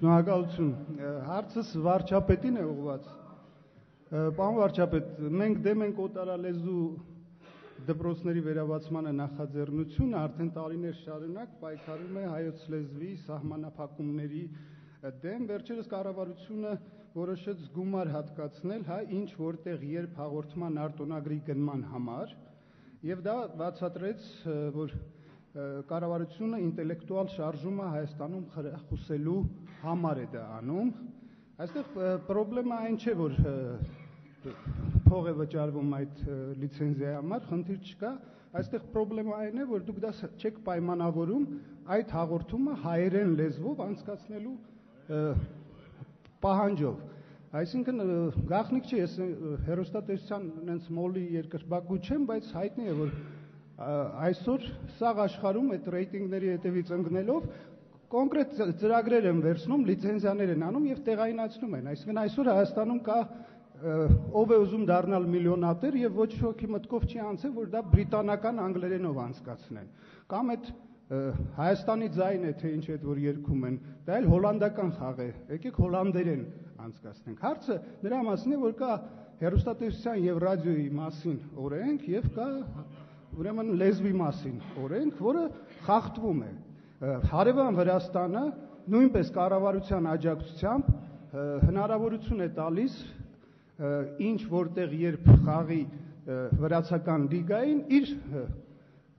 Շնորհակալություն։ Հարցս վարչապետին է ուղղված։ Պարոն վարչապետ, մենք դեմ ենք օտարալեզու դպրոցների վերաբացմանը նախաձեռնությունը արդեն տարիներ շարունակ պայքարում է հայոց լեզվի սահմանափակումների դեմ։ Վերջերս կառավարությունը որոշեց գումար հատկացնել ինչ որտեղ երբ հաղորդման արտոնագրի գնման համար, եւ դա բացատրեց, որ կառավարությունը ինտելեկտուալ շարժումը Հայաստանում խրախուսելու համար է դա անում։ Այստեղ պրոբլեմը այն չէ, որ փող է վճարվում այդ լիցենզիայի համար, խնդիր չկա, այստեղ պրոբլեմը այն է, որ դուք դա չեք պայմանավորում այդ հաղորդումը հայերեն լեզվով անցկացնելու պահանջով։ Այսինքն գաղտնիք չի, ես հեռուստատեսության այնց մոլի երկրպագու չեմ, բայց հայտնի է, որ այսօր սաղ աշխարհում այդ ռեյտինգների հետևից ընկնելով կոնկրետ ծրագրեր են վերցնում, լիցենզիաներ են անում եւ տեղայնացնում են։ Այսինքն այսօր Հայաստանում կա ով է ուզում դառնալ միլիոնատեր եւ ոչ ոքի մտքով չի անցել, որ դա բրիտանական անգլերենով անցկացնեն։ Կամ այդ Հայաստանի ձայն է, թե ինչ է, որ երգում են, դա էլ հոլանդական խաղ է։ Եկեք հոլանդերեն անցկացնենք։ Հարցը նրա մասին է, որ կա հեռուստատեսության եւ ռադիոյի մասին օրենք եւ կա ուրեմն լեզվի մասին օրենք, որը խախտվում է։ Հարևան Վրաստանը նույնպես կառավարության աջակցությամբ հնարավորություն է տալիս ինչ որտեղ երբ խաղի վրացական լիգային իր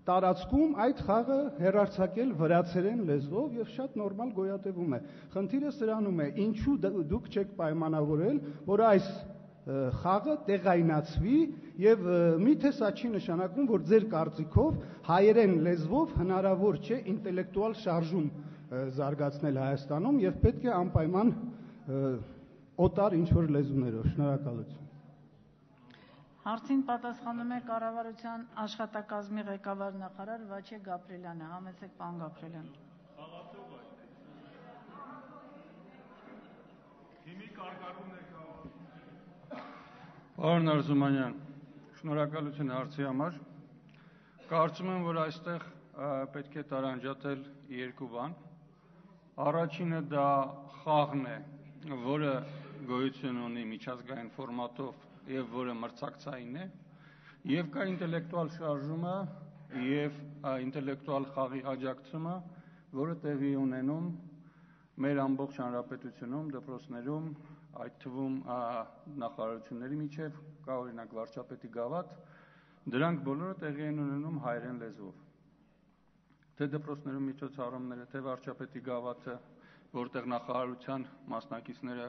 տարածքում այդ խաղը հեռարձակել վրացերեն լեզվով եւ շատ նորմալ գոյատևում է։ Խնդիրը սրանում է, ինչու դուք չեք պայմանավորել, որ այս խաղը տեղայնացվի եւ միթե սա չի նշանակում, որ ձեր կարծիքով հայերեն լեզվով հնարավոր չէ ինտելեկտուալ շարժում զարգացնել Հայաստանում եւ պետք է անպայման օտար ինչ-որ լեզուներով։ Շնորհակալություն։ Հարցին պատասխանում է կառավարության աշխատակազմի ղեկավար նախարար Վաչե Գաբրելյանը։ Համեցեք, պարոն Գաբրելյան։ Խաղացող է։ Հիմի կարգառուն է կա։ Պարոն Արզումանյան, շնորհակալություն հարցի համար։ Կարծում եմ, որ այստեղ պետք է տարանջատել երկու բան։ Առաջինը դա խաղն է, որը գոյություն ունի միջազգային ֆորմատով եւ որը մրցակցային է, եւ կա ինտելեկտուալ շարժումը եւ ինտելեկտուալ խաղի աջակցումը, որը տեղի ունենում մեր ամբողջ հանրապետությունում, դպրոցներում, այդ թվում նախարարությունների միջև, կա օրինակ վարչապետի գավաթ, դրանք բոլորը տեղի են ունենում հայերեն լեզվով։ Թե դպրոցներում միջոցառումները, թե վարչապետի գավաթը, որտեղ նախարարության մասնակիցները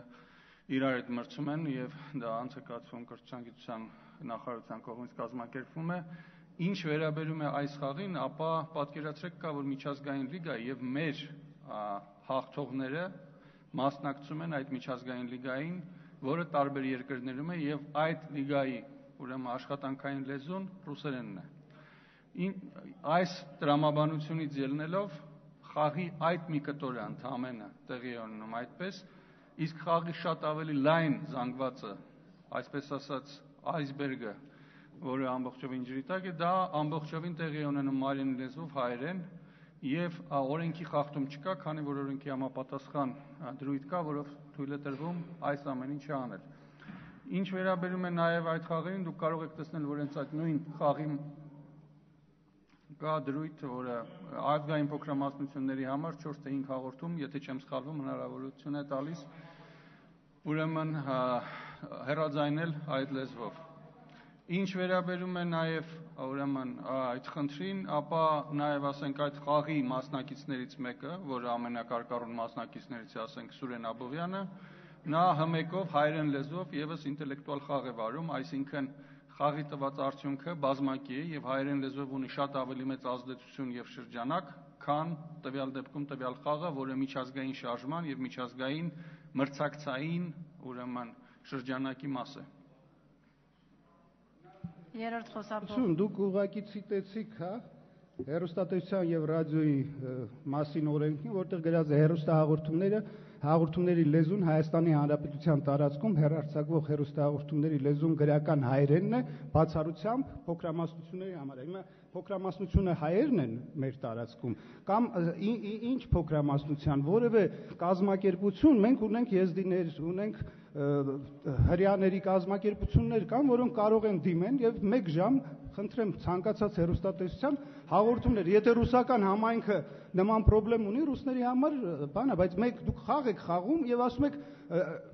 իրար հետ մրցում են եւ դա անցկացվում կրթության գիտության նախարարության կողմից կազմակերպվում է, ինչ վերաբերում է այս խաղին, ապա պատկերացրեք կա, որ միջազգային լիգա եւ մեր հաղթողները մասնակցում են այդ միջազգային լիգային, որը տարբեր երկրներում է եւ այդ լիգայի ուրեմն աշխատանքային լեզուն ռուսերենն է։ Այս տրամաբանությունից ելնելով խաղի այդ մի կտորը ընդամենը տեղի ունենում այդպես, իսկ խաղի շատ ավելի լայն զանգվածը, այսպես ասած այսբերգը, որը ամբողջովին ջրի տակ է, դա ամբողջովին տեղի ունենում հայերեն լեզվով հայերեն եւ օրենքի խախտում չկա, քանի որ օրենքի համապատասխան դրույթ կա, որով թույլ է տրվում այս ամեն ինչը անել։ Ինչ վերաբերում է նաեւ այդ խաղերին, դուք կարող եք տեսնել, որ հենց այդ նույն խաղի կա դրույթ, որը ազգային փոքրամասնությունների համար 4 թե 5 հաղորդում, եթե չեմ սխալվում, հնարավորություն է տալիս ուրեմն հեռաձայնել այդ լեզվով։ Ինչ վերաբերում է նաև ուրեմն այդ խնդրին, ապա նաև ասենք այդ խաղի մասնակիցներից մեկը, որը ամենակարկառուն մասնակիցներից է, ասենք Սուրեն Աբովյանը, նա հմեկով հայերեն լեզվով եւս ինտելեկտուալ խաղ է վարում, այսինքն խաղի տված արդյունքը բազմակի է եւ հայերեն լեզվով ունի շատ ավելի մեծ ազդեցություն եւ շրջանակ, քան տվյալ դեպքում տվյալ խաղը, որը միջազգային շարժման եւ միջազգային մրցակցային ուրեմն շրջանակի մաս է։ Երրորդ խոսափող։ Դուք ուղղակի ցիտեցիք, հա, հեռուստատեսության եւ ռադիոյի մասին օրենքին, որտեղ գրած է հեռուստահաղորդումների լեզուն Հայաստանի Հանրապետության տարածքում հեռարձակվող հեռուստահաղորդումների լեզուն գրական հայերենն է, բացառությամբ փոքրամասնությունների համար։ Հիմա փոքրամասնությունը հայերն են մեր տարածքում կամ ինչ փոքրամասնության, որևէ կազմակերպություն, մենք ունենք եզդիներ, ունենք հրյաների կազմակերպություններ կան, որոնք կարող են դիմեն եւ 1 ժամ խնդրեմ ցանկացած հեռուստատեսության հաղորդումներ, եթե ռուսական համայնքը նման խնդրեմ ունի ռուսների համար, բանա, բայց դուք խաղ եք խաղում եւ ասում եք,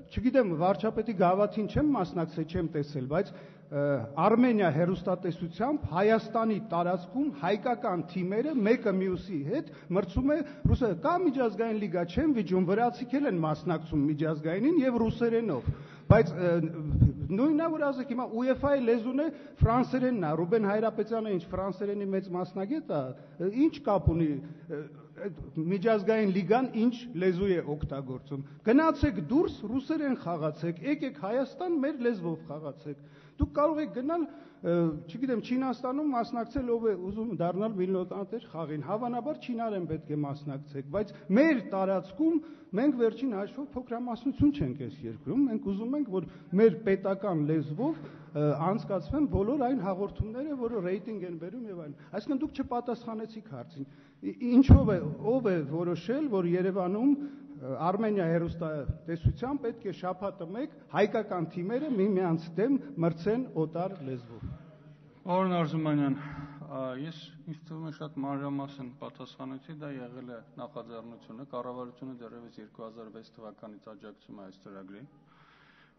չգիտեմ, վարչապետի գավաթին չեմ մասնակցել, չեմ տեսել, բայց Արմենիա հեռուստատեսությամբ Հայաստանի տարածքում հայկական թիմերը մեկը մյուսի հետ մրցում է ռուսը կա միջազգային լիգա չեն վիճում, վրացիք են մասնակցում միջազգայինին եւ ռուսերենով, բայց նույնն է որ ասեք հիմա UEFA-ի լեզուն է ֆրանսերենն է, Ռուբեն Հայրապետյանը ինչ ֆրանսերենի մեծ մասնագետ է, ինչ կապ ունի միջազգային լիգան ինչ լեզու է օգտագործում, գնացեք դուրս ռուսերեն խաղացեք, եկեք Հայաստան մեր լեզվով խաղացեք, դուք կարող եք գնալ, չգիտեմ, Չինաստանում մասնակցել, ով է ուզում դառնալ միլիոնատեր խաղին, հավանաբար չինարեն պետք է մասնակցեք, բայց մեր տարածքում մենք վերջին հաշվով փոքրամասնություն չենք այս երկրում, մենք ուզում ենք, որ մեր պետական լեզվով անցկացվեն բոլոր այն հաղորդումները, որը ռեյտինգ են բերում եւ այլն։ Այսինքն դուք չպատասխանեցիք հարցին։ Ինչով է, ով է որոշել, որ Երևանում Արմենիա հեռուստատեսության պետք է շաբաթը մեկ հայկական թիմերը միմյանց դեմ մրցեն օտար լեզվով։ Պարոն Արզումանյան, ես ինձ թվում է շատ մանրամասն պատասխանեցի, դա եղել է նախաձեռնությունը, կառավարությունը դեռևս 2006 թվականից աջակցում է այս ծրագրին։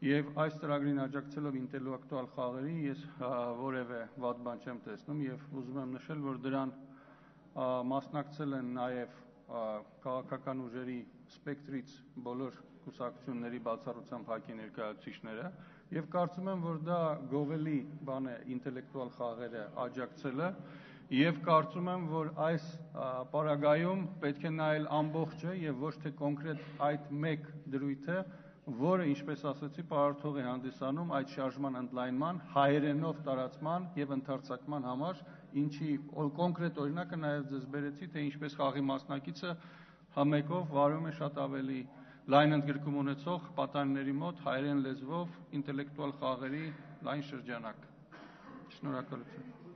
Եվ այս ծրագրին աջակցելով ինտելեկտուալ խաղերի ես որևէ վատ բան չեմ տեսնում եւ ուզում եմ նշել, որ դրան մասնակցել են նաեւ քաղաքական ուժերի սպեկտրից բոլոր կուսակցությունների բացառությամբ ՀԱԿ-ի ներկայացուցիչները եւ կարծում եմ, որ դա գովելի բան է ինտելեկտուալ խաղերը աջակցելը եւ կարծում եմ, որ այս պարագայում պետք է նայել ամբողջը եւ ոչ թե կոնկրետ այդ մեկ դրույթը, որը, ինչպես ասացի, պարարթող է հանդիսանում այդ շարժման ընդլայնման, հայերենով տարածման եւ ընդարձակման համար, ինչի կոնկրետ օրինակը նաեւ ձեզ բերեցի, թե ինչպես խաղի մասնակիցը համեկով վարում է շատ ավելի լայն ընդգրկում ունեցող պատանիների մոտ հայերեն լեզվով ինտելեկտուալ խաղերի լայն շրջանակ։ Շնորհակալություն։